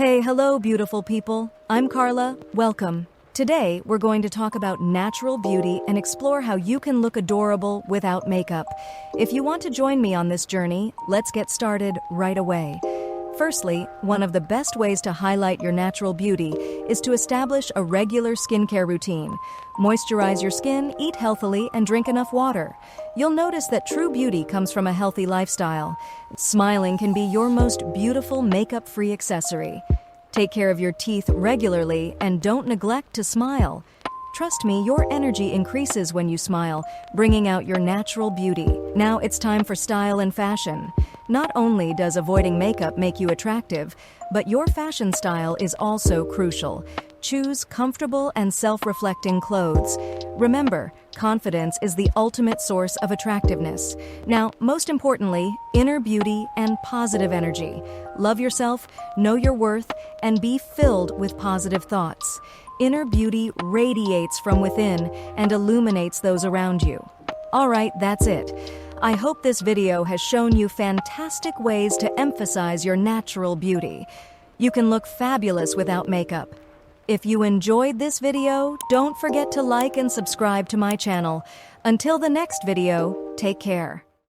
Hello, beautiful people. I'm Carla. Welcome. Today, we're going to talk about natural beauty and explore how you can look adorable without makeup. If you want to join me on this journey, let's get started right away. Firstly, one of the best ways to highlight your natural beauty is to establish a regular skincare routine. Moisturize your skin, eat healthily, and drink enough water. You'll notice that true beauty comes from a healthy lifestyle. Smiling can be your most beautiful makeup-free accessory. Take care of your teeth regularly and don't neglect to smile. Trust me, your energy increases when you smile, bringing out your natural beauty. Now it's time for style and fashion. Not only does avoiding makeup make you attractive, but your fashion style is also crucial. Choose comfortable and self-reflecting clothes. Remember, confidence is the ultimate source of attractiveness. Now, most importantly, inner beauty and positive energy. Love yourself, know your worth, and be filled with positive thoughts. Inner beauty radiates from within and illuminates those around you. All right, that's it. I hope this video has shown you fantastic ways to emphasize your natural beauty. You can look fabulous without makeup. If you enjoyed this video, don't forget to like and subscribe to my channel. Until the next video, take care.